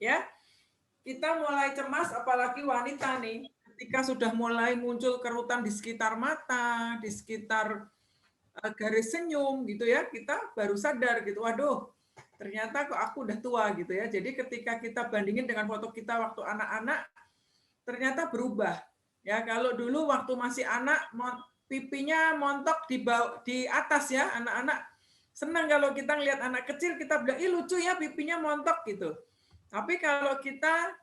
ya. Kita mulai cemas, apalagi wanita nih, ketika sudah mulai muncul kerutan di sekitar mata, di sekitar garis senyum gitu ya, kita baru sadar gitu, waduh, ternyata kok aku udah tua gitu ya. Jadi ketika kita bandingin dengan foto kita waktu anak-anak, ternyata berubah. Ya, kalau dulu waktu masih anak, pipinya montok di atas ya, anak-anak senang kalau kita ngelihat anak kecil, kita bilang, ih lucu ya pipinya montok gitu. Tapi kalau kita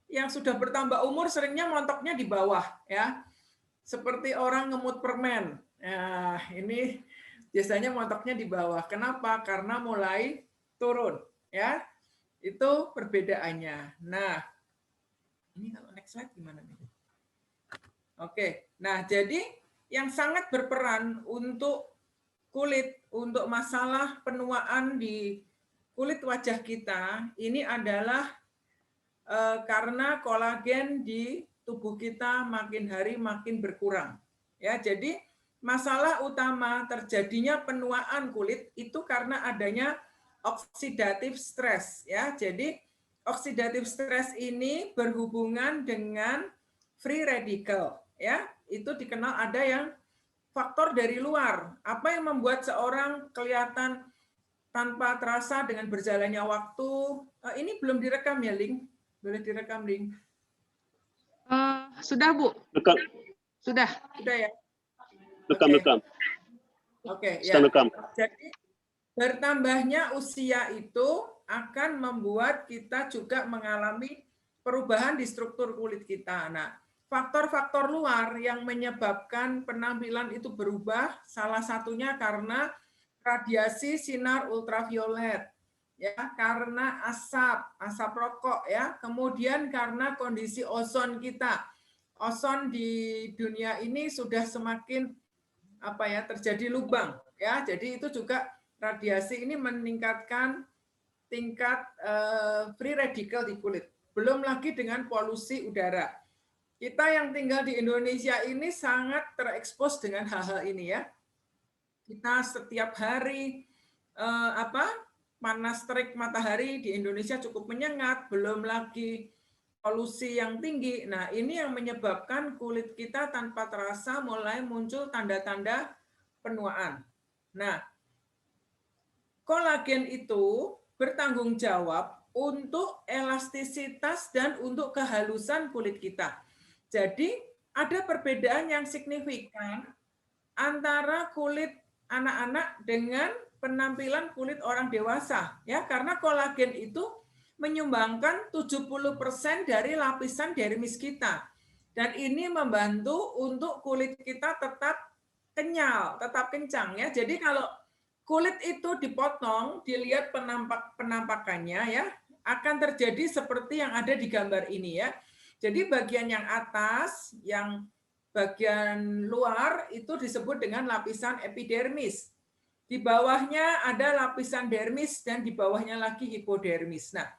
yang sudah bertambah umur seringnya montoknya di bawah ya. Seperti orang ngemut permen. Nah, ini biasanya montoknya di bawah. Kenapa? Karena mulai turun ya. Itu perbedaannya. Nah, ini kalau next slide gimana nih? Oke. Nah, jadi yang sangat berperan untuk kulit, untuk masalah penuaan di kulit wajah kita, ini adalah karena kolagen di tubuh kita makin hari makin berkurang. Ya, jadi masalah utama terjadinya penuaan kulit itu karena adanya oksidatif stres ya. Jadi oksidatif stres ini berhubungan dengan free radical ya. Itu dikenal ada yang faktor dari luar. Apa yang membuat seorang kelihatan tanpa terasa dengan berjalannya waktu? Ini belum direkam ya, Link? Boleh direkam, Link? Sudah, Bu. Rekam. Sudah. Sudah ya? Rekam. Oke, ya. Rekam. Jadi bertambahnya usia itu akan membuat kita juga mengalami perubahan di struktur kulit kita. Nah, faktor-faktor luar yang menyebabkan penampilan itu berubah, salah satunya karena radiasi sinar ultraviolet, ya, karena asap rokok, ya, kemudian karena kondisi ozon kita. Ozon di dunia ini sudah semakin terjadi lubang, ya, jadi itu juga radiasi ini meningkatkan tingkat free radical di kulit. Belum lagi dengan polusi udara. Kita yang tinggal di Indonesia ini sangat terekspos dengan hal-hal ini ya. Kita setiap hari panas terik matahari di Indonesia cukup menyengat, belum lagi polusi yang tinggi. Nah, ini yang menyebabkan kulit kita tanpa terasa mulai muncul tanda-tanda penuaan. Nah, kolagen itu bertanggung jawab untuk elastisitas dan untuk kehalusan kulit kita. Jadi, ada perbedaan yang signifikan antara kulit anak-anak dengan penampilan kulit orang dewasa, ya, karena kolagen itu menyumbangkan 70% dari lapisan dermis kita. Dan ini membantu untuk kulit kita tetap kenyal, tetap kencang ya. Jadi kalau kulit itu dipotong, dilihat penampakannya ya, akan terjadi seperti yang ada di gambar ini ya. Jadi bagian yang atas, yang bagian luar itu disebut dengan lapisan epidermis. Di bawahnya ada lapisan dermis dan di bawahnya lagi hipodermis. Nah,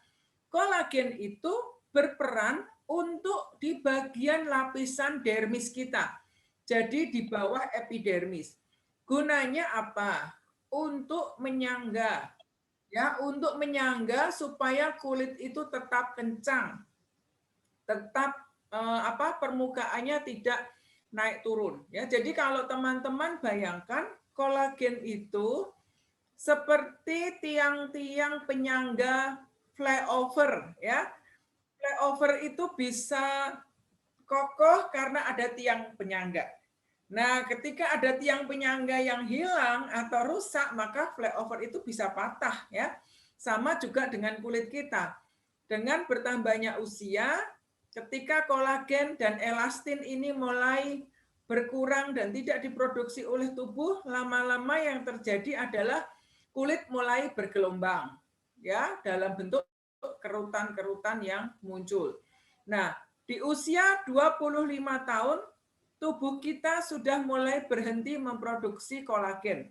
kolagen itu berperan untuk di bagian lapisan dermis kita. Jadi di bawah epidermis. Gunanya apa? Untuk menyangga. Ya, untuk menyangga supaya kulit itu tetap kencang. Tetap permukaannya tidak naik turun ya. Jadi kalau teman-teman bayangkan kolagen itu seperti tiang-tiang penyangga flyover ya. Flyover itu bisa kokoh karena ada tiang penyangga. Nah, ketika ada tiang penyangga yang hilang atau rusak, maka flyover itu bisa patah ya. Sama juga dengan kulit kita. Dengan bertambahnya usia, ketika kolagen dan elastin ini mulai berkurang dan tidak diproduksi oleh tubuh, lama-lama yang terjadi adalah kulit mulai bergelombang ya, dalam bentuk kerutan-kerutan yang muncul. Nah, di usia 25 tahun tubuh kita sudah mulai berhenti memproduksi kolagen.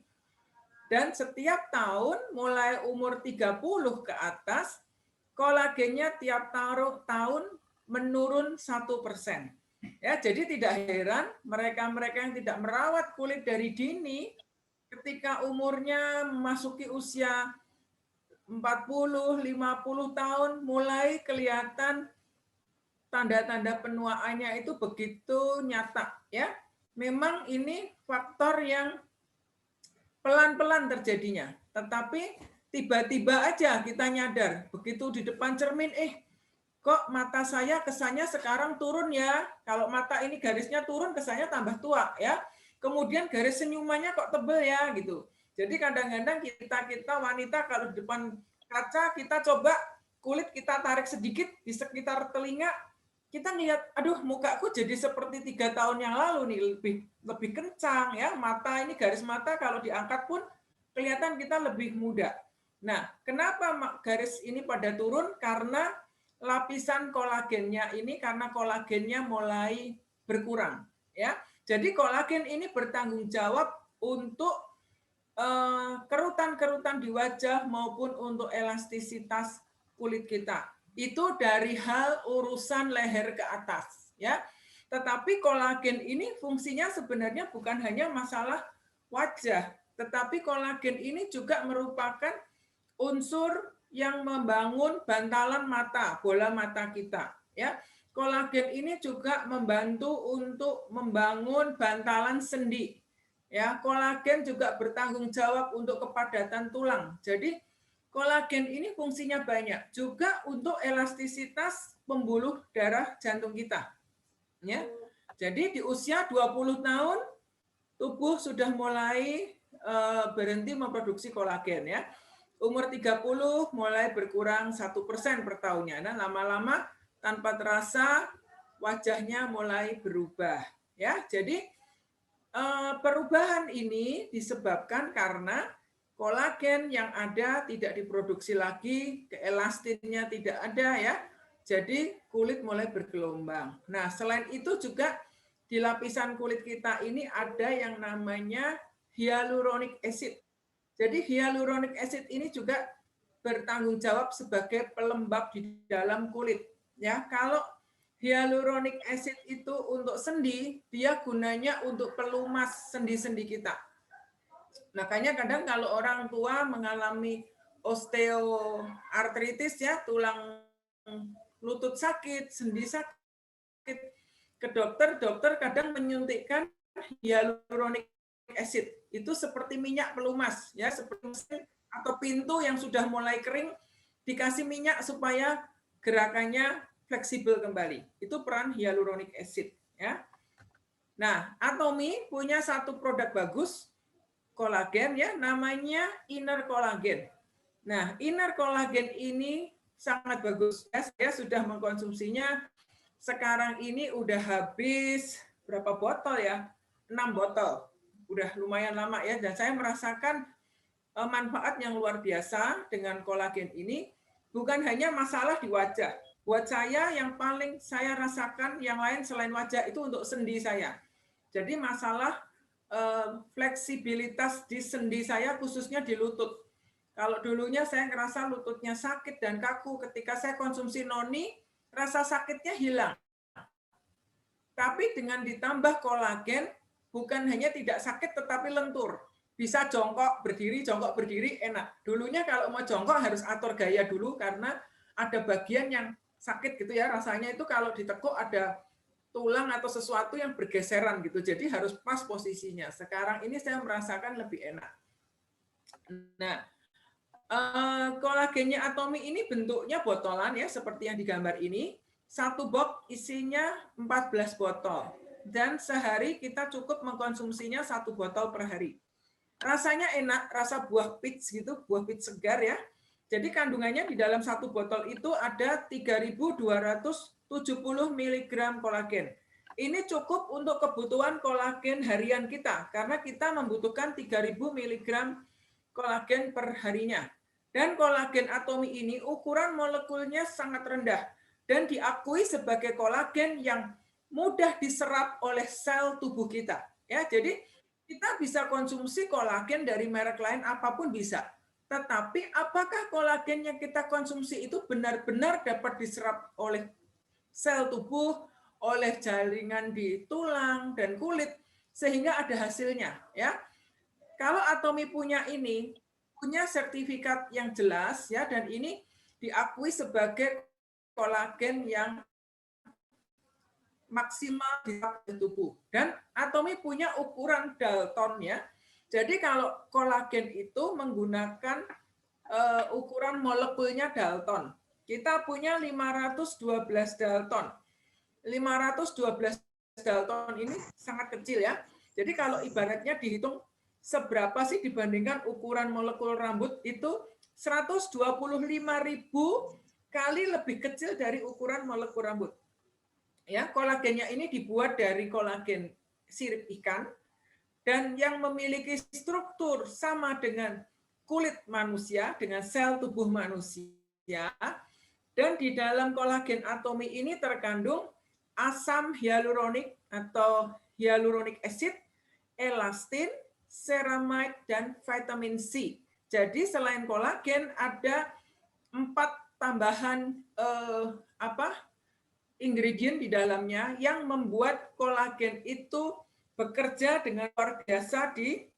Dan setiap tahun mulai umur 30 ke atas, kolagennya tiap tahun menurun 1%. Ya, jadi tidak heran mereka-mereka yang tidak merawat kulit dari dini, ketika umurnya memasuki usia 40, 50 tahun mulai kelihatan tanda-tanda penuaannya itu begitu nyata ya. Memang ini faktor yang pelan-pelan terjadinya, tetapi tiba-tiba aja kita nyadar begitu di depan cermin, kok mata saya kesannya sekarang turun ya. Kalau mata ini garisnya turun, kesannya tambah tua ya. Kemudian garis senyumannya kok tebel ya gitu. Jadi kadang-kadang kita wanita kalau di depan kaca kita coba kulit kita tarik sedikit di sekitar telinga, kita lihat, aduh mukaku jadi seperti 3 tahun yang lalu nih, lebih kencang ya. Mata ini garis mata kalau diangkat pun kelihatan kita lebih muda. Nah, kenapa garis ini pada turun? Karena lapisan kolagennya ini karena kolagennya mulai berkurang ya. Jadi kolagen ini bertanggung jawab untuk kerutan-kerutan di wajah maupun untuk elastisitas kulit kita. Itu dari hal urusan leher ke atas ya. Tetapi kolagen ini fungsinya sebenarnya bukan hanya masalah wajah, tetapi kolagen ini juga merupakan unsur yang membangun bantalan mata, bola mata kita ya. Kolagen ini juga membantu untuk membangun bantalan sendi. Ya, kolagen juga bertanggung jawab untuk kepadatan tulang. Jadi kolagen ini fungsinya banyak, juga untuk elastisitas pembuluh darah jantung kita. Ya. Jadi di usia 20 tahun tubuh sudah mulai berhenti memproduksi kolagen ya. Umur 30 mulai berkurang 1% per tahunnya. Nah, lama-lama tanpa terasa wajahnya mulai berubah ya. Jadi perubahan ini disebabkan karena kolagen yang ada tidak diproduksi lagi, keelastinnya tidak ada ya. Jadi kulit mulai bergelombang. Nah, selain itu juga di lapisan kulit kita ini ada yang namanya hyaluronic acid. Jadi hyaluronic acid ini juga bertanggung jawab sebagai pelembab di dalam kulit. Ya, kalau hyaluronic acid itu untuk sendi, dia gunanya untuk pelumas sendi-sendi kita. Makanya kadang kalau orang tua mengalami osteoartritis ya, tulang lutut sakit, sendi sakit, ke dokter kadang menyuntikkan hyaluronic acid. Itu seperti minyak pelumas ya, seperti mesin atau pintu yang sudah mulai kering dikasih minyak supaya gerakannya fleksibel kembali. Itu peran hyaluronic acid ya. Nah, Atomy punya satu produk bagus kolagen ya, namanya inner collagen. Nah, inner collagen ini sangat bagus. Saya sudah mengkonsumsinya sekarang ini udah habis berapa botol ya? 6 botol. Udah lumayan lama ya, dan saya merasakan manfaat yang luar biasa dengan kolagen ini. Bukan hanya masalah di wajah. Buat saya yang paling saya rasakan yang lain selain wajah itu untuk sendi saya. Jadi masalah fleksibilitas di sendi saya khususnya di lutut. Kalau dulunya saya ngerasa lututnya sakit dan kaku, ketika saya konsumsi noni, rasa sakitnya hilang. Tapi dengan ditambah kolagen, bukan hanya tidak sakit tetapi lentur. Bisa jongkok berdiri enak. Dulunya kalau mau jongkok harus atur gaya dulu karena ada bagian yang sakit gitu ya. Rasanya itu kalau ditekuk ada tulang atau sesuatu yang bergeseran gitu. Jadi harus pas posisinya. Sekarang ini saya merasakan lebih enak. Nah, kolagennya Atomy ini bentuknya botolan ya, seperti yang digambar ini. Satu box isinya 14 botol. Dan sehari kita cukup mengkonsumsinya 1 botol per hari. Rasanya enak, rasa buah peach gitu, buah peach segar ya. Jadi kandungannya di dalam 1 botol itu ada 3.270 mg kolagen. Ini cukup untuk kebutuhan kolagen harian kita, karena kita membutuhkan 3.000 mg kolagen per harinya. Dan kolagen Atomy ini ukuran molekulnya sangat rendah dan diakui sebagai kolagen yang mudah diserap oleh sel tubuh kita. Ya, jadi kita bisa konsumsi kolagen dari merek lain apapun bisa. Tetapi apakah kolagen yang kita konsumsi itu benar-benar dapat diserap oleh sel tubuh, oleh jaringan di tulang dan kulit sehingga ada hasilnya, ya. Kalau Atomy punya ini, punya sertifikat yang jelas ya, dan ini diakui sebagai kolagen yang maksimal di tubuh. Dan Atomy punya ukuran Dalton ya. Jadi kalau kolagen itu menggunakan ukuran molekulnya Dalton. Kita punya 512 Dalton. 512 Dalton ini sangat kecil ya. Jadi kalau ibaratnya dihitung seberapa sih dibandingkan ukuran molekul rambut itu 125.000 kali lebih kecil dari ukuran molekul rambut. Ya, kolagennya ini dibuat dari kolagen sirip ikan dan yang memiliki struktur sama dengan kulit manusia, dengan sel tubuh manusia. Dan di dalam kolagen Atomy ini terkandung asam hyaluronik atau hyaluronic acid, elastin, ceramide, dan vitamin C. Jadi selain kolagen ada 4 tambahan ingredient di dalamnya yang membuat kolagen itu bekerja dengan luar biasa di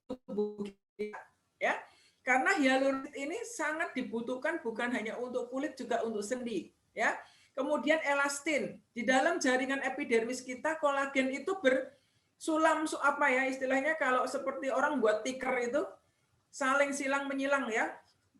tubuh kita, ya. Karena hyaluronik ini sangat dibutuhkan bukan hanya untuk kulit, juga untuk sendi, ya. Kemudian elastin, di dalam jaringan epidermis kita kolagen itu bersulam, apa ya istilahnya, kalau seperti orang buat tikar itu saling silang menyilang ya,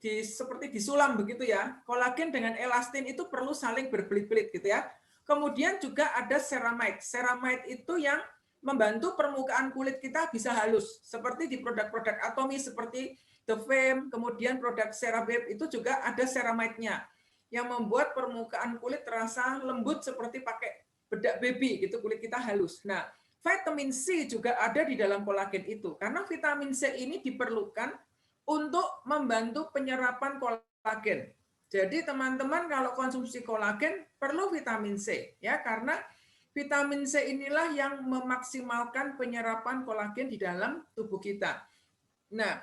seperti disulam begitu ya. Kolagen dengan elastin itu perlu saling berbelit-belit gitu ya. Kemudian juga ada ceramide. Ceramide itu yang membantu permukaan kulit kita bisa halus. Seperti di produk-produk Atomy seperti The Fame, kemudian produk CeraVe itu juga ada ceramide-nya yang membuat permukaan kulit terasa lembut seperti pakai bedak baby gitu, kulit kita halus. Nah, vitamin C juga ada di dalam kolagen itu. Karena vitamin C ini diperlukan untuk membantu penyerapan kolagen. Jadi teman-teman kalau konsumsi kolagen perlu vitamin C ya, karena vitamin C inilah yang memaksimalkan penyerapan kolagen di dalam tubuh kita. Nah,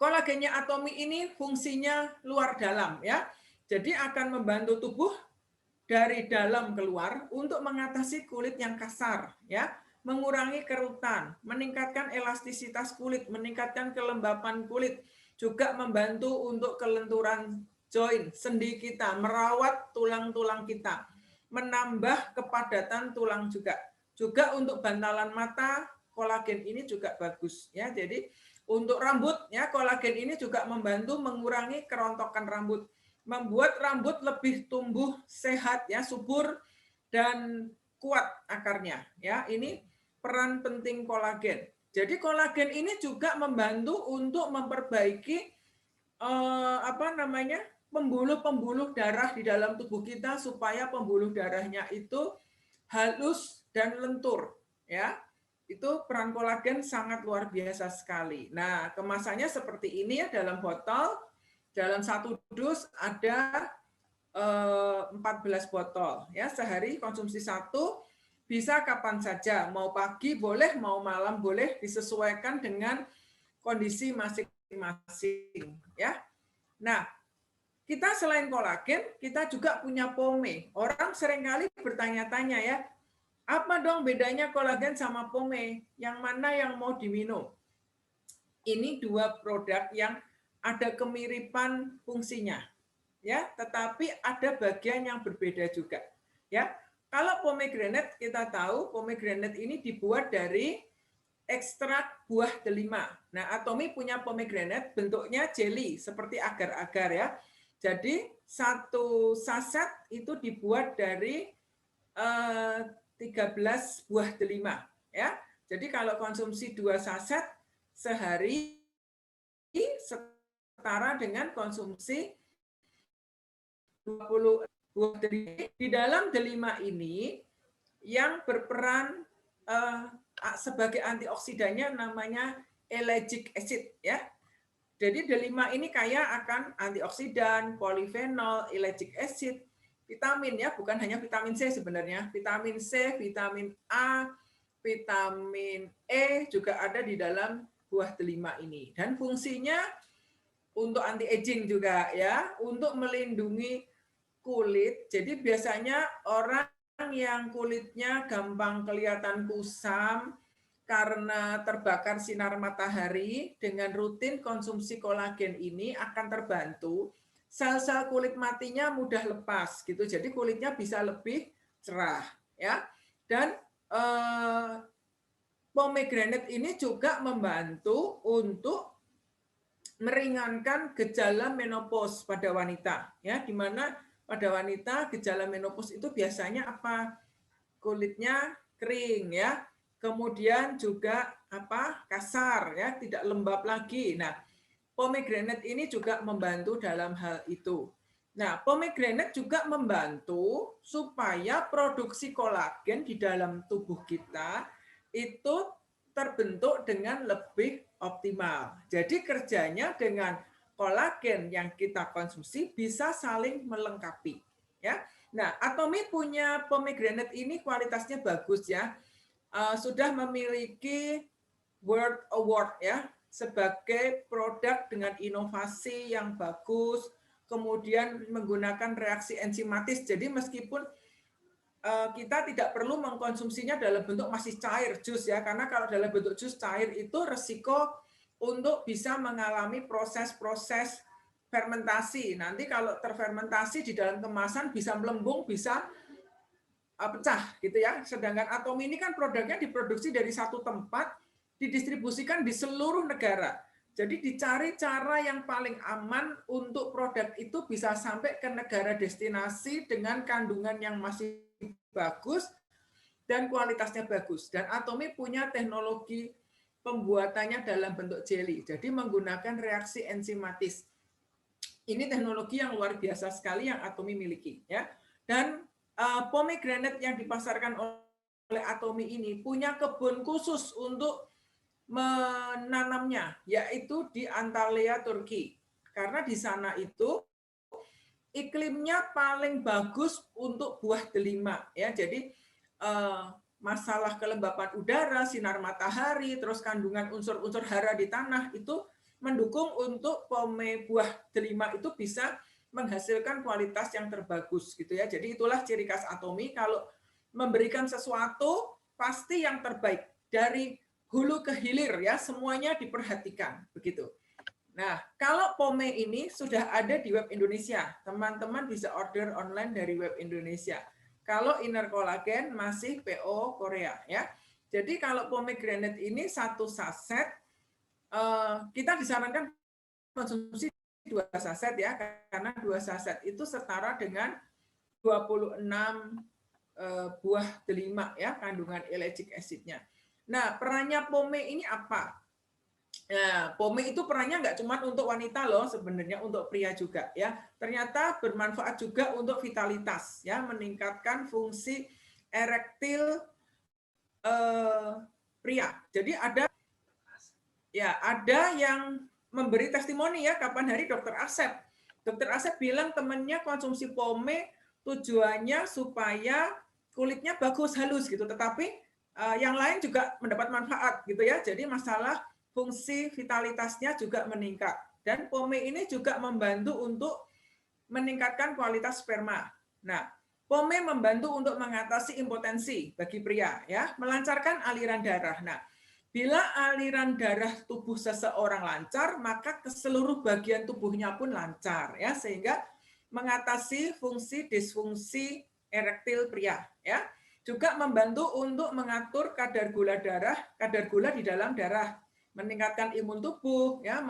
kolagennya Atomy ini fungsinya luar dalam ya. Jadi akan membantu tubuh dari dalam keluar untuk mengatasi kulit yang kasar ya, mengurangi kerutan, meningkatkan elastisitas kulit, meningkatkan kelembapan kulit, juga membantu untuk kelenturan joint, sendi kita, merawat tulang-tulang kita, menambah kepadatan tulang juga. Juga untuk bantalan mata, kolagen ini juga bagus ya. Jadi untuk rambut ya, kolagen ini juga membantu mengurangi kerontokan rambut, membuat rambut lebih tumbuh sehat ya, subur dan kuat akarnya ya. Ini peran penting kolagen. Jadi kolagen ini juga membantu untuk memperbaiki pembuluh-pembuluh darah di dalam tubuh kita supaya pembuluh darahnya itu halus dan lentur ya. Itu peran kolagen sangat luar biasa sekali. Nah, kemasannya seperti ini ya, dalam botol. Dalam satu dus ada 14 botol ya, sehari konsumsi satu, bisa kapan saja, mau pagi boleh, mau malam boleh, disesuaikan dengan kondisi masing-masing ya. Nah, kita selain kolagen, kita juga punya pome. Orang seringkali bertanya-tanya ya, apa dong bedanya kolagen sama pome? Yang mana yang mau diminum? Ini dua produk yang ada kemiripan fungsinya, ya, tetapi ada bagian yang berbeda juga, ya. Kalau pomegranate kita tahu pomegranate ini dibuat dari ekstrak buah delima. Nah, Atomy punya pomegranate bentuknya jelly seperti agar-agar ya. Jadi satu saset itu dibuat dari 13 buah delima ya. Jadi kalau konsumsi 2 saset sehari setara dengan konsumsi 20 buah delima. Di dalam delima ini yang berperan sebagai antioksidannya namanya ellagic acid ya. Jadi delima ini kaya akan antioksidan, polifenol, ellagic acid, vitamin ya, bukan hanya vitamin C sebenarnya. Vitamin C, vitamin A, vitamin E juga ada di dalam buah delima ini. Dan fungsinya untuk anti aging juga ya, untuk melindungi kulit. Jadi biasanya orang yang kulitnya gampang kelihatan kusam, karena terbakar sinar matahari, dengan rutin konsumsi kolagen ini akan terbantu sel-sel kulit matinya mudah lepas gitu. Jadi kulitnya bisa lebih cerah ya. Dan pomegranate ini juga membantu untuk meringankan gejala menopause pada wanita ya, di mana pada wanita gejala menopause itu biasanya apa? Kulitnya kering ya. Kemudian juga apa? Kasar ya, tidak lembab lagi. Nah, pomegranate ini juga membantu dalam hal itu. Nah, pomegranate juga membantu supaya produksi kolagen di dalam tubuh kita itu terbentuk dengan lebih optimal. Jadi kerjanya dengan kolagen yang kita konsumsi bisa saling melengkapi, ya. Nah, Atomy punya pomegranate ini kualitasnya bagus ya. Sudah memiliki World Award ya sebagai produk dengan inovasi yang bagus, kemudian menggunakan reaksi enzimatis. Jadi meskipun kita tidak perlu mengkonsumsinya dalam bentuk masih cair jus ya, karena kalau dalam bentuk jus cair itu resiko untuk bisa mengalami proses-proses fermentasi. Nanti kalau terfermentasi di dalam kemasan bisa melembung, bisa pecah gitu ya. Sedangkan Atomy ini kan produknya diproduksi dari satu tempat, didistribusikan di seluruh negara. Jadi dicari cara yang paling aman untuk produk itu bisa sampai ke negara destinasi dengan kandungan yang masih bagus dan kualitasnya bagus. Dan Atomy punya teknologi pembuatannya dalam bentuk jelly. Jadi menggunakan reaksi enzimatis. Ini teknologi yang luar biasa sekali yang Atomy miliki ya. Dan pomegranate yang dipasarkan oleh Atomy ini punya kebun khusus untuk menanamnya, yaitu di Antalya, Turki. Karena di sana itu iklimnya paling bagus untuk buah delima ya. Jadi masalah kelembapan udara, sinar matahari, terus kandungan unsur-unsur hara di tanah itu mendukung untuk pome buah delima itu bisa menghasilkan kualitas yang terbagus gitu ya. Jadi itulah ciri khas Atomy, kalau memberikan sesuatu pasti yang terbaik dari hulu ke hilir ya, semuanya diperhatikan begitu. Nah, kalau pome ini sudah ada di web Indonesia, teman-teman bisa order online dari web Indonesia. Kalau inner collagen masih PO Korea ya. Jadi kalau pomegranate ini satu saset, kita disarankan konsumsi 2 saset ya, karena 2 saset itu setara dengan 26 buah delima ya, kandungan ellagic acid-nya. Nah, perannya pome ini apa? Nah, pome itu perannya nggak cuma untuk wanita loh, sebenarnya untuk pria juga ya. Ternyata bermanfaat juga untuk vitalitas ya, meningkatkan fungsi erektil pria. Jadi ada yang memberi testimoni ya, kapan hari Dokter Asep. Dokter Asep bilang temannya konsumsi pome tujuannya supaya kulitnya bagus, halus gitu. Tetapi yang lain juga mendapat manfaat gitu ya. Jadi masalah fungsi vitalitasnya juga meningkat. Dan pome ini juga membantu untuk meningkatkan kualitas sperma. Nah, pome membantu untuk mengatasi impotensi bagi pria ya, melancarkan aliran darah. Nah, bila aliran darah tubuh seseorang lancar, maka ke seluruh bagian tubuhnya pun lancar ya, sehingga mengatasi fungsi disfungsi erektil pria ya. Juga membantu untuk mengatur kadar gula darah, kadar gula di dalam darah, meningkatkan imun tubuh ya,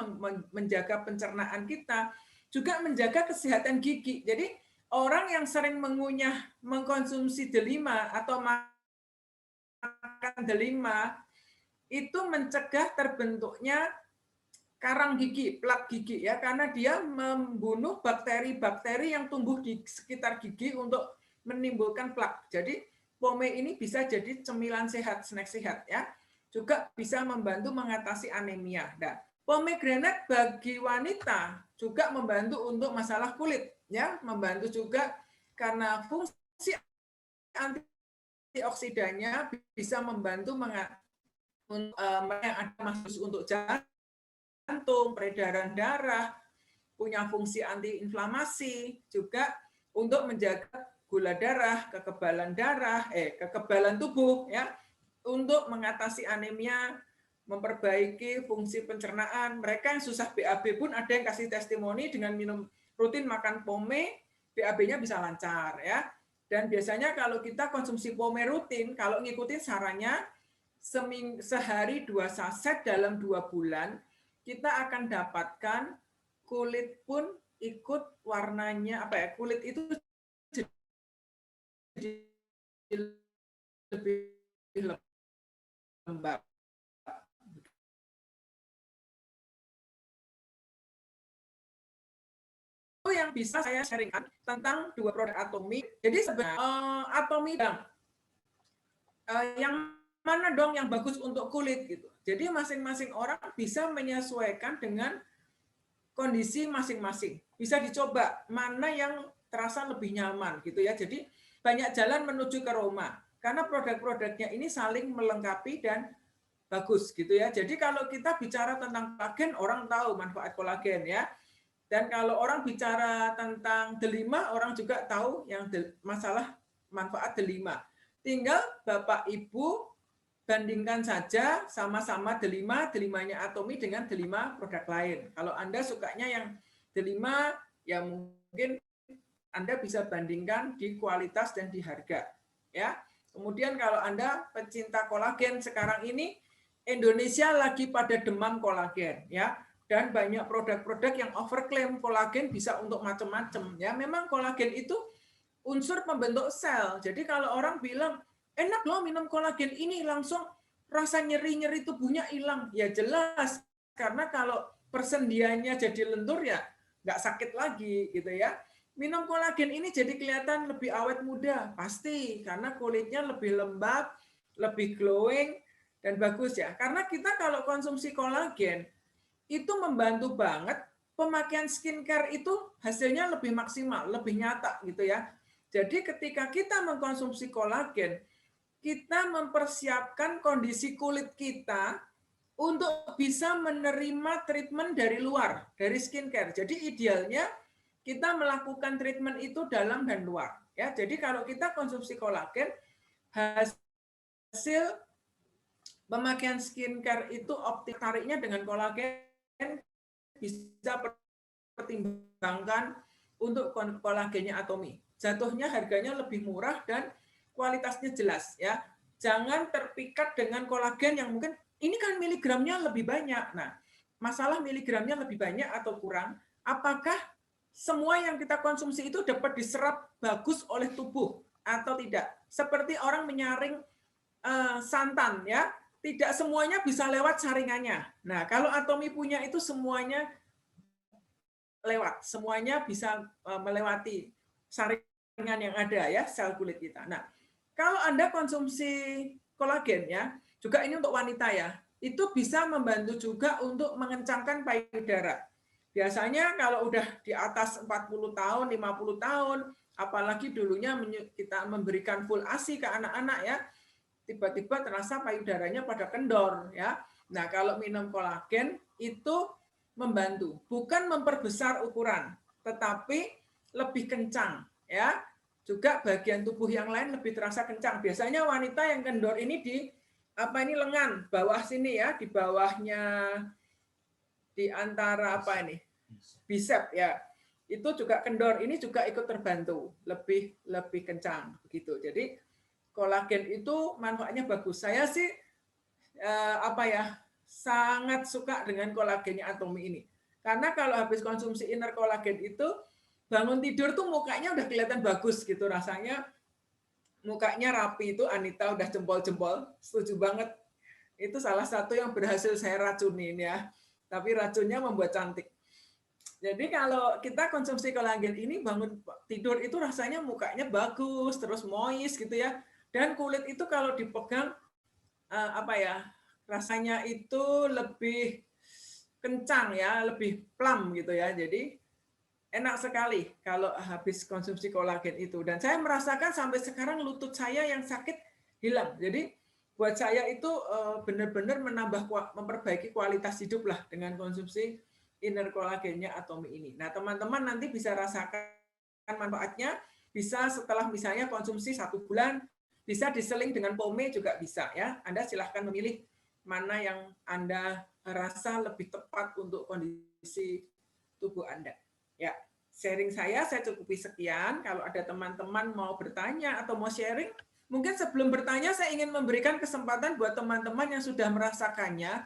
menjaga pencernaan kita, juga menjaga kesehatan gigi. Jadi orang yang sering mengkonsumsi delima atau makan delima itu mencegah terbentuknya karang gigi, plak gigi ya, karena dia membunuh bakteri-bakteri yang tumbuh di sekitar gigi untuk menimbulkan plak. Jadi pome ini bisa jadi cemilan sehat, snack sehat ya. Juga bisa membantu mengatasi anemia. Nah, pomegranate bagi wanita juga membantu untuk masalah kulit ya, membantu juga karena fungsi antioksidannya bisa membantu yang ada masuk untuk jantung, peredaran darah, punya fungsi antiinflamasi, juga untuk menjaga gula darah, kekebalan tubuh ya. untuk mengatasi anemia, memperbaiki fungsi pencernaan. Mereka yang susah BAB pun ada yang kasih testimoni dengan minum rutin makan pome, BAB-nya bisa lancar ya. Dan biasanya kalau kita konsumsi pome rutin, kalau ngikutin sarannya sehari 2 saset dalam 2 bulan, kita akan dapatkan kulit pun ikut warnanya kulit itu jadi lebih lembab. Itu yang bisa saya sharingkan tentang 2 produk Atomy. Jadi sebenarnya Atomy yang mana dong yang bagus untuk kulit gitu. Jadi masing-masing orang bisa menyesuaikan dengan kondisi masing-masing. Bisa dicoba mana yang terasa lebih nyaman gitu ya. Jadi banyak jalan menuju ke Roma karena produk-produknya ini saling melengkapi dan bagus gitu ya. Jadi kalau kita bicara tentang kolagen, orang tahu manfaat kolagen ya. Dan kalau orang bicara tentang delima, orang juga tahu yang masalah manfaat delima. Tinggal Bapak Ibu bandingkan saja sama-sama delimanya Atomy dengan delima produk lain. Kalau Anda sukanya yang delima, ya mungkin Anda bisa bandingkan di kualitas dan di harga. Ya. Kemudian kalau Anda pecinta kolagen sekarang ini, Indonesia lagi pada demam kolagen, ya. Dan banyak produk-produk yang overklaim kolagen bisa untuk macam-macam. Ya, memang kolagen itu unsur pembentuk sel. Jadi kalau orang bilang, enak loh minum kolagen ini, langsung rasa nyeri-nyeri tubuhnya hilang. Ya jelas, karena kalau persendiannya jadi lentur ya nggak sakit lagi gitu ya. Minum kolagen ini jadi kelihatan lebih awet muda, pasti karena kulitnya lebih lembab, lebih glowing dan bagus ya. Karena kita kalau konsumsi kolagen itu membantu banget pemakaian skincare itu hasilnya lebih maksimal, lebih nyata gitu ya. Jadi ketika kita mengkonsumsi kolagen, kita mempersiapkan kondisi kulit kita untuk bisa menerima treatment dari luar, dari skincare. Jadi idealnya kita melakukan treatment itu dalam dan luar. Ya, jadi kalau kita konsumsi kolagen, hasil pemakaian skincare itu optimal tariknya dengan kolagen bisa pertimbangkan untuk kolagennya Atomy. Jatuhnya harganya lebih murah dan kualitasnya jelas ya. Jangan terpikat dengan kolagen yang mungkin ini kan miligramnya lebih banyak. Nah, masalah miligramnya lebih banyak atau kurang, apakah semua yang kita konsumsi itu dapat diserap bagus oleh tubuh atau tidak? Seperti orang menyaring santan ya, tidak semuanya bisa lewat saringannya. Nah, kalau Atomy punya itu semuanya lewat, semuanya bisa melewati saringan yang ada ya, sel kulit kita. Nah, kalau Anda konsumsi kolagen ya, juga ini untuk wanita ya, itu bisa membantu juga untuk mengencangkan payudara. Biasanya kalau udah di atas 40 tahun, 50 tahun, apalagi dulunya kita memberikan full ASI ke anak-anak ya, tiba-tiba terasa payudaranya pada kendor ya. Nah, kalau minum kolagen itu membantu, bukan memperbesar ukuran, tetapi lebih kencang ya. Juga bagian tubuh yang lain lebih terasa kencang. Biasanya wanita yang kendor ini di lengan bawah sini ya, di bawahnya di antara bicep ya, itu juga kendor, ini juga ikut terbantu, lebih kencang begitu. Jadi kolagen itu manfaatnya bagus. Saya sih sangat suka dengan kolagennya Atomy ini, karena kalau habis konsumsi inner kolagen itu bangun tidur tuh mukanya udah kelihatan bagus gitu, rasanya mukanya rapi. Itu Anita udah jempol-jempol, setuju banget. Itu salah satu yang berhasil saya racunin ya. Tapi racunnya membuat cantik. Jadi kalau kita konsumsi kolagen ini bangun tidur itu rasanya mukanya bagus, terus moist gitu ya. Dan kulit itu kalau dipegang rasanya itu lebih kencang ya, lebih plump gitu ya. Jadi enak sekali kalau habis konsumsi kolagen itu. Dan saya merasakan sampai sekarang lutut saya yang sakit hilang. Jadi buat saya itu benar-benar memperbaiki kualitas hidup lah dengan konsumsi inner kolagennya Atomy ini. Nah, teman-teman nanti bisa rasakan manfaatnya, bisa setelah misalnya konsumsi 1 bulan, Bisa diseling dengan pome juga bisa ya. Anda silahkan memilih mana yang Anda rasa lebih tepat untuk kondisi tubuh Anda. Ya, sharing saya cukupi sekian. Kalau ada teman-teman mau bertanya atau mau sharing, mungkin sebelum bertanya saya ingin memberikan kesempatan buat teman-teman yang sudah merasakannya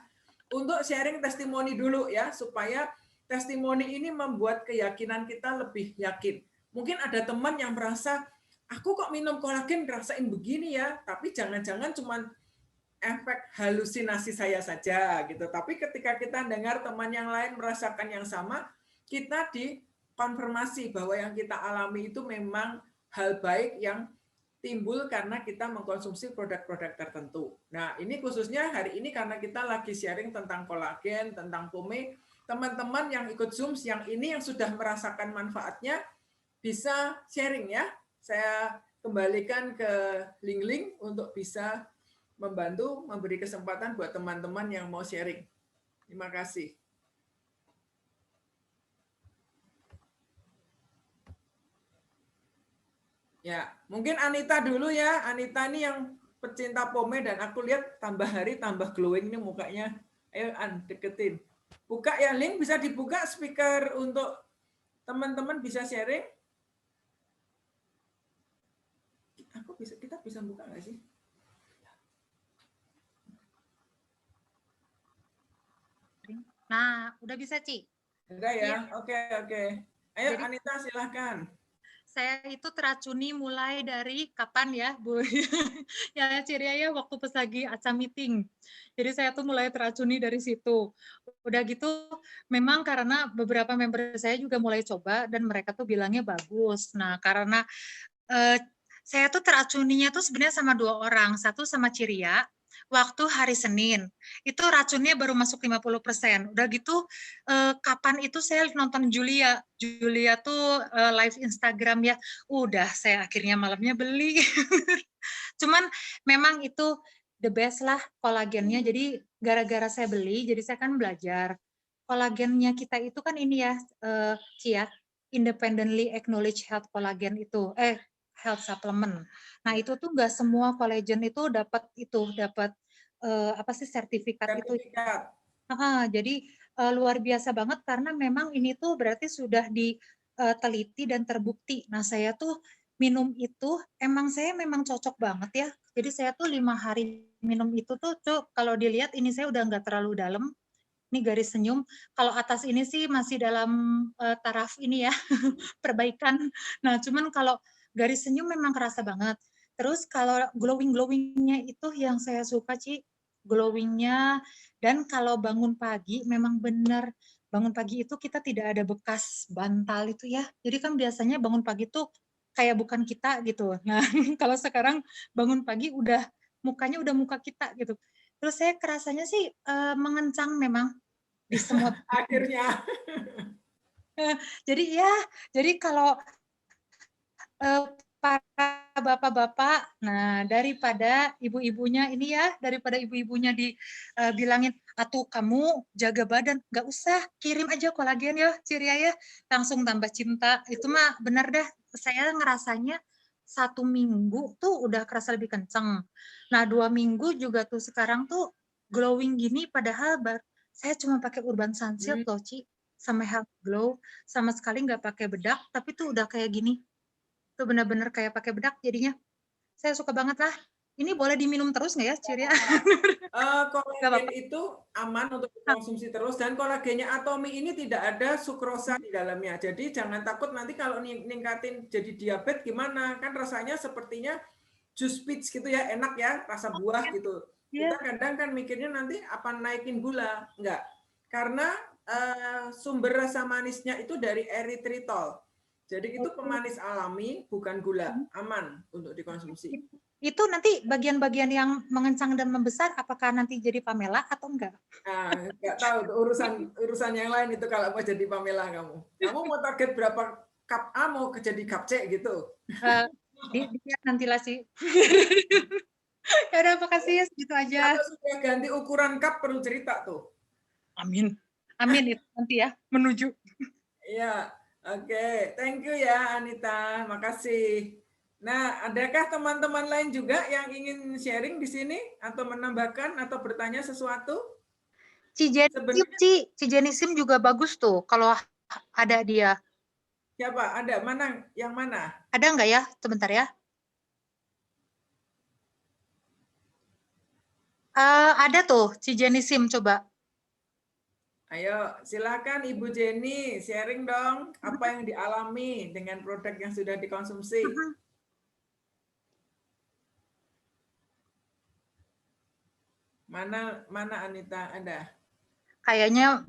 untuk sharing testimoni dulu ya, supaya testimoni ini membuat keyakinan kita lebih yakin. Mungkin ada teman yang merasa, aku kok minum kolagen ngerasain begini ya, tapi jangan-jangan cuma efek halusinasi saya saja gitu. Tapi ketika kita dengar teman yang lain merasakan yang sama, kita dikonfirmasi bahwa yang kita alami itu memang hal baik yang timbul karena kita mengkonsumsi produk-produk tertentu. Nah, ini khususnya hari ini karena kita lagi sharing tentang kolagen, tentang pome, teman-teman yang ikut Zoom yang ini yang sudah merasakan manfaatnya bisa sharing ya. Saya kembalikan ke link-link untuk bisa membantu memberi kesempatan buat teman-teman yang mau sharing. Terima kasih. Ya, mungkin Anita dulu ya. Anita ini yang pecinta pome dan aku lihat tambah hari tambah glowing nih mukanya. Ayo An, deketin. Buka ya link, bisa dibuka speaker untuk teman-teman bisa sharing. Kita bisa buka nggak sih? Nah, udah bisa, Ci? Enggak ya? Iya. Oke. Ayo Jadi, Anita silahkan. saya itu teracuni mulai dari kapan ya, Bu? Ya, Ciria ya, waktu pas lagi ACA meeting. Jadi saya tuh mulai teracuni dari situ. Udah gitu, memang karena beberapa member saya juga mulai coba dan mereka tuh bilangnya bagus. Nah, karena saya tuh teracuninya tuh sebenarnya sama 2 orang. Satu sama Ciria, waktu hari Senin. Itu racunnya baru masuk 50%. Udah gitu, kapan itu saya nonton Julia. Julia tuh live Instagram ya. Udah, saya akhirnya malamnya beli. Cuman memang itu the best lah kolagennya. Jadi gara-gara saya beli, jadi saya kan belajar. Kolagennya kita itu kan ini ya, Ci ya, independently acknowledged health collagen itu, health supplement. Nah itu tuh nggak semua kolagen itu dapat apa sih sertifikat itu. Sertifikat. Jadi luar biasa banget karena memang ini tuh berarti sudah diteliti dan terbukti. Nah saya tuh minum itu saya memang cocok banget ya. Jadi saya tuh 5 hari minum itu tuh kalau dilihat ini saya udah nggak terlalu dalam. Ini garis senyum. Kalau atas ini sih masih dalam taraf ini ya perbaikan. Nah cuman kalau garis senyum memang kerasa banget. Terus kalau glowing-glowingnya itu yang saya suka, Ci, glowingnya. Dan kalau bangun pagi memang benar bangun pagi itu kita tidak ada bekas bantal itu ya. Jadi kan biasanya bangun pagi tuh kayak bukan kita gitu. Nah kalau sekarang bangun pagi mukanya udah muka kita gitu. Terus saya kerasanya sih mengencang memang di semua. Akhirnya. Jadi kalau para bapak-bapak, nah daripada ibu-ibunya ini ya, daripada ibu-ibunya dibilangin, atuh kamu jaga badan, nggak usah, kirim aja kolagen ya, Ciria ya, langsung tambah cinta. Itu mah benar dah, saya ngerasanya 1 minggu tuh udah kerasa lebih kenceng. Nah 2 minggu juga tuh sekarang tuh glowing gini, padahal saya cuma pakai Urban Sunsilk loh, Ci, sama Health Glow, sama sekali nggak pakai bedak, tapi tuh udah kayak gini. Itu benar-benar kayak pakai bedak jadinya. Saya suka banget lah. Ini boleh diminum terus nggak ya, Ciria? Kolagen itu aman untuk dikonsumsi terus dan kolagennya Atomi ini tidak ada sukrosa di dalamnya. Jadi jangan takut nanti kalau ningkatin jadi diabetes gimana? Kan rasanya sepertinya jus peach gitu ya, enak ya, rasa buah gitu. Kita kadang kan mikirnya nanti apa naikin gula, enggak. Karena sumber rasa manisnya itu dari erythritol. Jadi itu pemanis alami, bukan gula, aman untuk dikonsumsi. Itu nanti bagian-bagian yang mengencang dan membesar, apakah nanti jadi Pamela atau enggak? Nah, nggak tahu urusan yang lain itu kalau mau jadi Pamela kamu. Kamu mau target berapa cup A mau jadi cup C gitu? Dilihat nantilah sih. Ya udah, makasih ya, segitu aja. Kalau sudah ganti ukuran cup perlu cerita tuh. Amin. Amin itu nanti ya, menuju. Iya, oke. Thank you ya Anita, makasih. Nah, adakah teman-teman lain juga yang ingin sharing di sini atau menambahkan atau bertanya sesuatu? Sebenarnya Cijenisim juga bagus tuh kalau ada dia. siapa? Ada mana? Yang mana? Ada nggak ya? Sebentar ya. Ada tuh Cijenisim, coba. Ayo, silakan Ibu Jenny sharing dong apa yang dialami dengan produk yang sudah dikonsumsi. Mana Anita ada? Kayaknya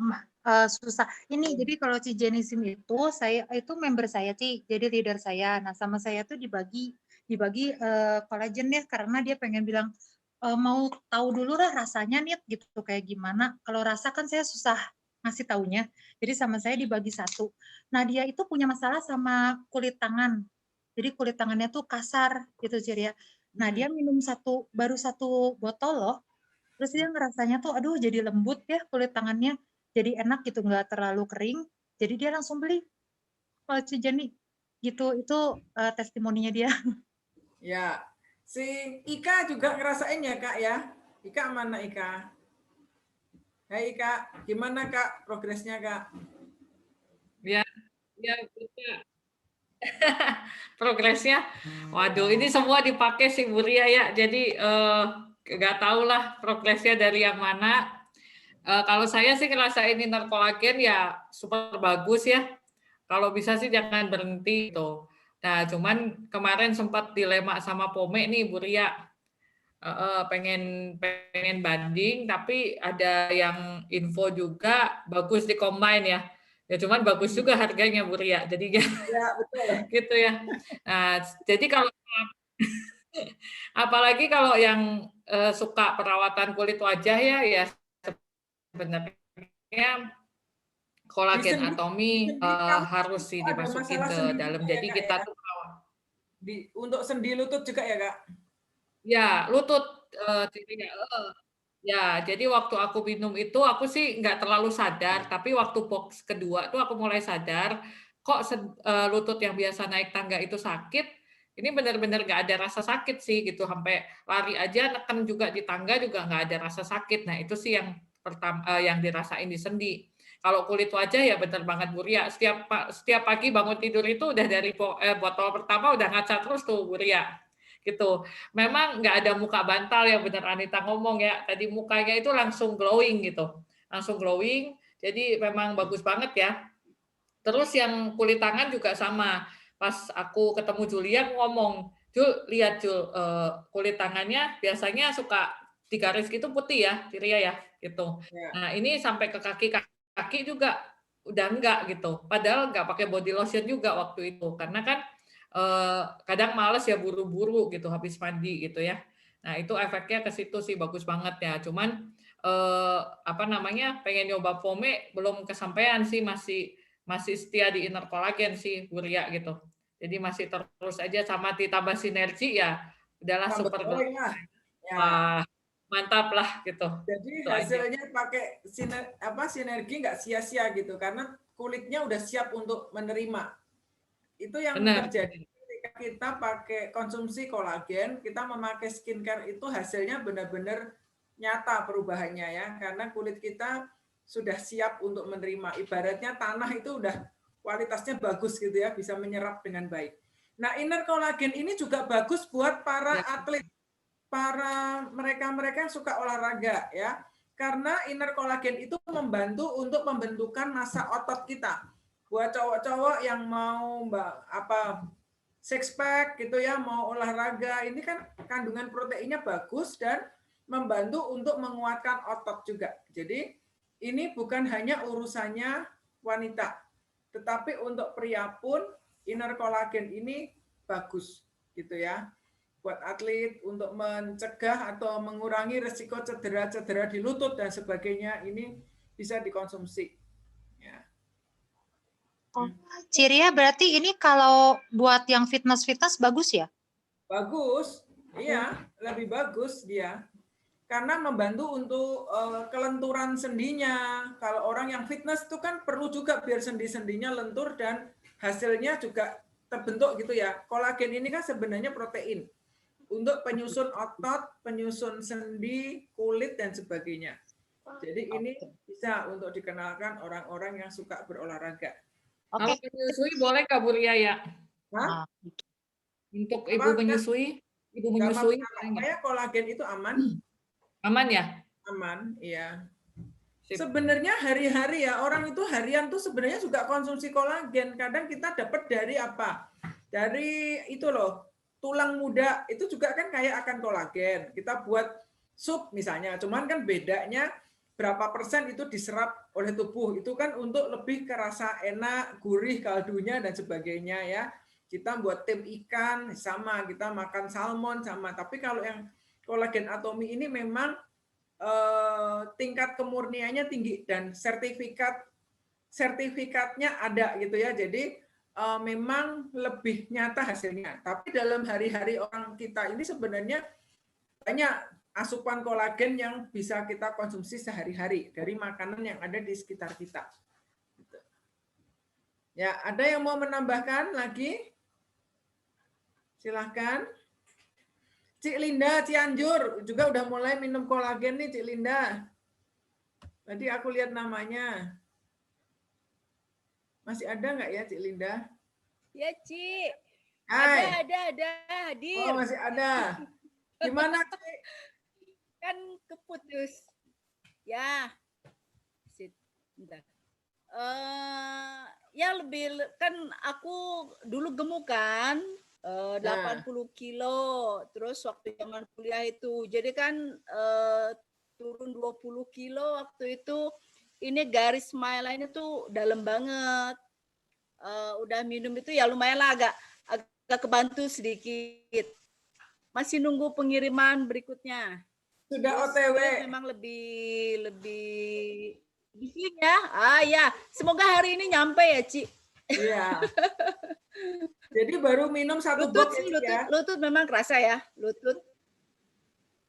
susah. Ini jadi kalau Cijenisim itu saya itu member saya Ci, jadi leader saya. Nah, sama saya tuh dibagi kolagen ya karena dia pengen bilang mau tahu dulu lah rasanya nih gitu kayak gimana. Kalau rasa kan saya susah ngasih taunya. Jadi sama saya dibagi satu. Nah, dia itu punya masalah sama kulit tangan. Jadi kulit tangannya tuh kasar gitu Ci ya. Nah, dia minum baru satu botol loh. Terus dia ngerasanya tuh, aduh jadi lembut ya kulit tangannya, jadi enak gitu, nggak terlalu kering. Jadi dia langsung beli kalau Cijeni gitu. Itu testimoninya dia. Ya, si Ika juga ngerasain ya Kak ya. Ika mana Ika? Hai Kak, gimana Kak progresnya Kak? Ya, ya, progresnya. Waduh, ini semua dipakai sih Bu Ria ya. Jadi nggak tahu lah progresnya dari yang mana. Kalau saya sih ngerasain inner collagen ya super bagus ya. Kalau bisa sih jangan berhenti gitu. Nah, cuman kemarin sempat dilema sama Pome nih Bu Ria. Pengen banding, tapi ada yang info juga bagus di combine ya. Ya cuman bagus juga harganya Bu Ria. Jadi Ya betul. gitu ya. Nah, jadi kalau apalagi kalau yang suka perawatan kulit wajah ya sebenarnya kolagen atomi harus sih ada dimasukin masalah ke sendi dalam. juga ya Jadi Kak kita ya? tuh Untuk sendi lutut juga ya Kak? ya lutut ya, jadi waktu aku minum itu aku sih nggak terlalu sadar, tapi waktu box kedua tuh aku mulai sadar kok lutut yang biasa naik tangga itu sakit, ini benar-benar nggak ada rasa sakit sih gitu, sampai lari aja neken juga di tangga juga nggak ada rasa sakit. Nah itu sih yang pertama yang dirasain di sendi. Kalau kulit wajah ya benar banget Bu Ria, setiap pagi bangun tidur itu udah dari botol pertama udah ngaca terus tuh Bu Ria gitu. Memang nggak ada muka bantal ya, benar Anita ngomong ya, tadi mukanya itu langsung glowing gitu, langsung glowing, jadi memang bagus banget ya. Terus yang kulit tangan juga sama, pas aku ketemu Julia aku ngomong, Jul lihat Jul, kulit tangannya biasanya suka digaris gitu putih ya Ciria ya gitu. Ya. Nah ini sampai ke kaki juga udah enggak gitu, padahal nggak pakai body lotion juga waktu itu karena kan kadang males ya buru-buru gitu habis mandi gitu ya. Nah itu efeknya ke situ sih bagus banget ya. Cuman apa namanya pengen nyoba Pome belum kesampaian sih, masih setia di inner collagen sih Bu Ria gitu. Jadi masih terus aja sama ditambah sinergi ya udahlah super Lah. Ya. wah mantap lah gitu. Jadi Itu aja. hasilnya pakai sinergi nggak sia-sia gitu karena kulitnya udah siap untuk menerima. Itu yang Benar. terjadi ketika kita pakai konsumsi kolagen, kita memakai skincare itu hasilnya benar-benar nyata perubahannya ya, karena kulit kita sudah siap untuk menerima. Ibaratnya tanah itu udah kualitasnya bagus gitu ya, bisa menyerap dengan baik. Nah, inner collagen ini juga bagus buat para atlet, para mereka-mereka yang suka olahraga ya. Karena inner collagen itu membantu untuk pembentukan massa otot kita. Buat cowok-cowok yang mau six pack gitu ya, mau olahraga, ini kan kandungan proteinnya bagus dan membantu untuk menguatkan otot juga. Jadi ini bukan hanya urusannya wanita, tetapi untuk pria pun inner collagen ini bagus gitu ya. Buat atlet untuk mencegah atau mengurangi risiko cedera-cedera di lutut dan sebagainya, ini bisa dikonsumsi. Ya. Ciria berarti ini kalau buat yang fitness bagus ya? Bagus, iya, lebih bagus dia. Karena membantu untuk kelenturan sendinya. Kalau orang yang fitness itu kan perlu juga biar sendi-sendinya lentur dan hasilnya juga terbentuk gitu ya. Kolagen ini kan sebenarnya protein untuk penyusun otot, penyusun sendi, kulit dan sebagainya. Jadi ini bisa untuk dikenalkan orang-orang yang suka berolahraga. Kalau menyusui boleh Kak Bu Ria ya? Hah? Untuk Apa? ibu menyusui, Nggak apa-apa. Pokoknya kolagen itu aman. Aman ya? Aman, iya. Sip. Sebenarnya hari-hari ya, orang itu harian tuh sebenarnya juga konsumsi kolagen. Kadang kita dapat dari apa? Dari itu loh, tulang muda itu juga kan kaya akan kolagen. Kita buat sup misalnya, cuman kan bedanya berapa persen itu diserap oleh tubuh. Itu kan untuk lebih kerasa enak, gurih kaldunya dan sebagainya ya. Kita buat tim ikan sama, kita makan salmon sama. Tapi kalau yang kolagen atomi ini memang tingkat kemurniannya tinggi dan sertifikatnya ada gitu ya. Jadi memang lebih nyata hasilnya. Tapi dalam hari-hari orang kita ini sebenarnya banyak asupan kolagen yang bisa kita konsumsi sehari-hari dari makanan yang ada di sekitar kita. Ya, ada yang mau menambahkan lagi? Silahkan. Cik Linda Cianjur juga udah mulai minum kolagen nih Cik Linda. Tadi aku lihat namanya. Masih ada nggak ya Cik Linda? Ya Cik. Hai. Ada hadir. Oh masih ada. Gimana Cik? Kan keputus. Ya. Bentar. Ya lebih kan aku dulu gemuk kan. 80 kilo, terus waktu zaman kuliah itu, jadi kan turun 20 kilo waktu itu, ini garis smile-nya tuh dalam banget, udah minum itu ya lumayan lah agak kebantu sedikit, masih nunggu pengiriman berikutnya. Sudah terus OTW. Memang lebih sling ya, ya semoga hari ini nyampe ya Ci. Iya. Jadi baru minum satu box ya. Lutut memang kerasa ya, lutut.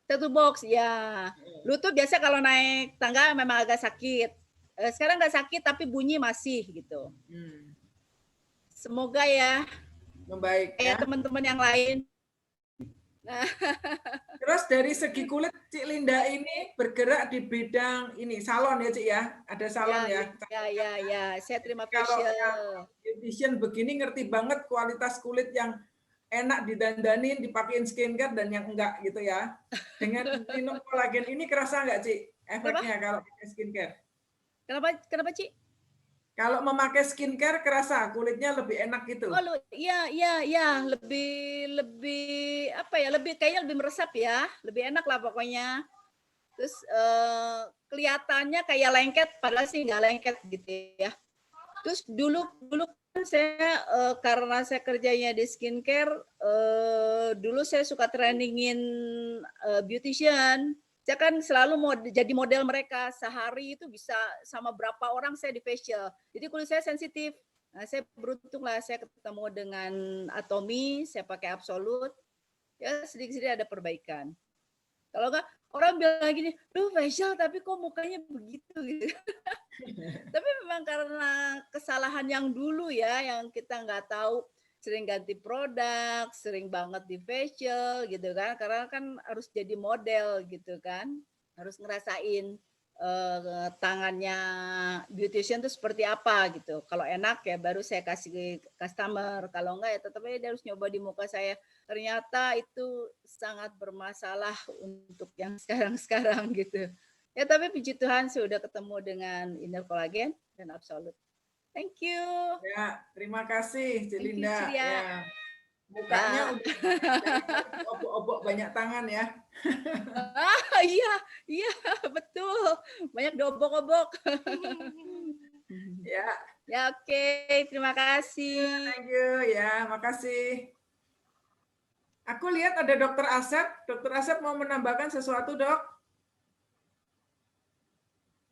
Satu box ya. Lutut biasa kalau naik tangga memang agak sakit. Sekarang nggak sakit tapi bunyi masih gitu. Semoga ya membaik ya teman-teman yang lain. Terus dari segi kulit Cik Linda ini bergerak di bidang ini salon ya Cik ya, ada salon ya. Ya. Saya terima facial. Kalau beautician begini ngerti banget kualitas kulit yang enak didandanin, dipakein skincare dan yang enggak gitu ya. Dengan minum kolagen ini kerasa nggak Cik efeknya kalau pakai skincare? Kenapa Cik? Kalau memakai skincare kerasa kulitnya lebih enak gitu. Oh, iya, lebih apa ya? Kayaknya lebih meresap ya, lebih enak lah pokoknya. Terus kelihatannya kayak lengket, padahal sih nggak lengket gitu ya. Terus dulu kan saya karena saya kerjanya di skincare, dulu saya suka trainingin beautician. Saya kan selalu mau jadi model mereka, sehari itu bisa sama berapa orang saya di facial. Jadi kulit saya sensitif. Nah, saya beruntung lah saya ketemu dengan Atomi, saya pakai Absolut. Ya sedikit-sedikit ada perbaikan. Kalau enggak orang bilang gini, "Duh, facial tapi kok mukanya begitu?" gitu. Tapi memang karena kesalahan yang dulu ya, yang kita nggak tahu, sering ganti produk, sering banget di facial gitu kan, karena kan harus jadi model gitu kan, harus ngerasain tangannya beautician itu seperti apa gitu. Kalau enak ya baru saya kasih customer, kalau enggak ya tetap aja dia harus nyoba di muka saya. Ternyata itu sangat bermasalah untuk yang sekarang gitu. Ya tapi puji Tuhan sudah ketemu dengan Inner Collagen dan Absolut. Thank you. Ya, terima kasih Cik Linda. Ya. Mukanya udah obok-obok banyak tangan ya. Iya, betul. Banyak diobok-obok. Ya, oke. Terima kasih. Thank you. Ya, makasih. Aku lihat ada Dokter Asep. Dokter Asep mau menambahkan sesuatu, Dok?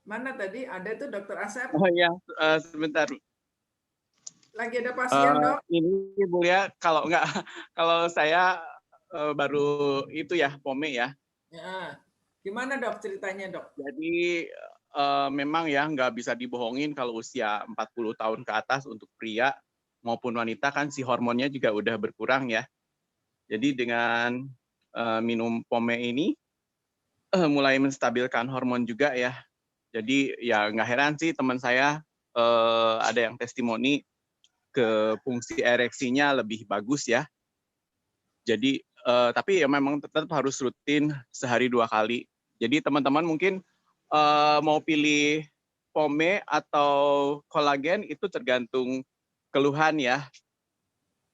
Mana tadi? Ada itu Dokter Asep. Oh ya, sebentar. Lagi ada pasien, Dok? Ini Bu ya, kalau saya baru itu ya, POME ya. Ya. Gimana Dok ceritanya, Dok? Jadi memang ya nggak bisa dibohongin kalau usia 40 tahun ke atas untuk pria maupun wanita kan si hormonnya juga udah berkurang ya. Jadi dengan minum pome ini mulai menstabilkan hormon juga ya. Jadi ya nggak heran sih teman saya ada yang testimoni ke fungsi ereksinya lebih bagus ya. Jadi tapi ya memang tetap harus rutin sehari 2 kali. Jadi teman-teman mungkin mau pilih pome atau kolagen itu tergantung keluhan ya.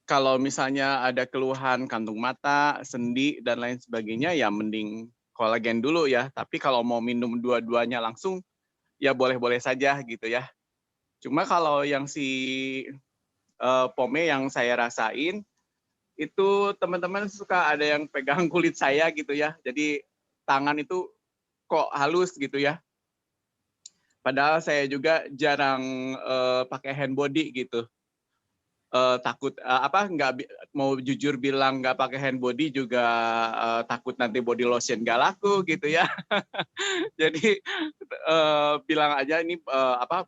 Kalau misalnya ada keluhan kantung mata, sendi, dan lain sebagainya, ya mending kolagen dulu ya. Tapi kalau mau minum dua-duanya langsung, ya boleh-boleh saja gitu ya. Cuma kalau yang si pome yang saya rasain, itu teman-teman suka ada yang pegang kulit saya gitu ya. Jadi tangan itu kok halus gitu ya. Padahal saya juga jarang pakai hand body gitu. Takut nggak mau jujur bilang nggak pakai hand body juga takut nanti body lotion nggak laku gitu ya. Jadi bilang aja ini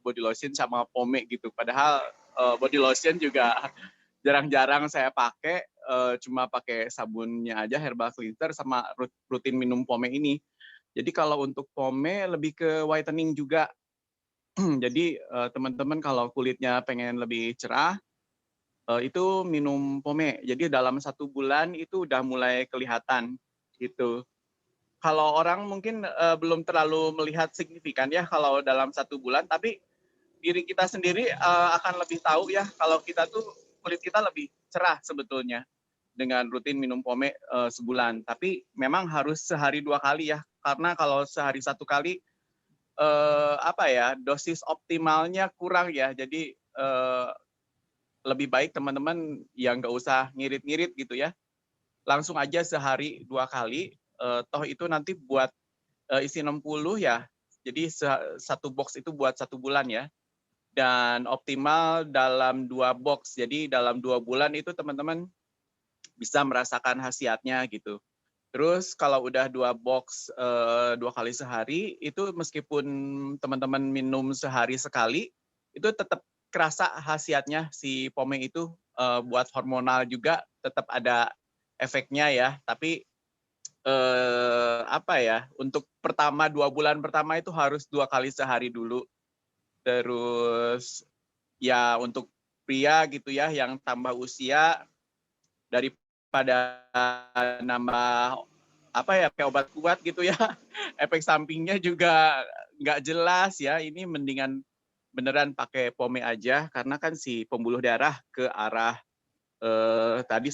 body lotion sama pome gitu. Padahal body lotion juga jarang-jarang saya pakai, cuma pakai sabunnya aja herbal cleanser sama rutin minum pome ini. Jadi kalau untuk pome lebih ke whitening juga. Jadi teman-teman kalau kulitnya pengen lebih cerah, itu minum pome. Jadi dalam 1 bulan itu udah mulai kelihatan gitu. Kalau orang mungkin belum terlalu melihat signifikan ya kalau dalam 1 bulan, tapi diri kita sendiri akan lebih tahu ya kalau kita tuh kulit kita lebih cerah sebetulnya dengan rutin minum pome sebulan. Tapi memang harus sehari 2 kali ya, karena kalau sehari 1 kali dosis optimalnya kurang ya. Jadi lebih baik teman-teman yang nggak usah ngirit-ngirit gitu ya. Langsung aja sehari 2 kali, toh itu nanti buat isi 60 ya. Jadi 1 box itu buat 1 bulan ya. Dan optimal dalam 2 box. Jadi dalam 2 bulan itu teman-teman bisa merasakan khasiatnya gitu. Terus kalau udah 2 box 2 kali sehari, itu meskipun teman-teman minum sehari sekali, itu tetap kerasa khasiatnya si pome itu buat hormonal juga tetap ada efeknya ya. Tapi untuk 2 bulan pertama itu harus 2 kali sehari dulu. Terus ya untuk pria gitu ya yang tambah usia, daripada nambah pakai obat kuat gitu ya, efek sampingnya juga nggak jelas ya. Ini mendingan beneran pakai pome aja karena kan si pembuluh darah ke arah tadi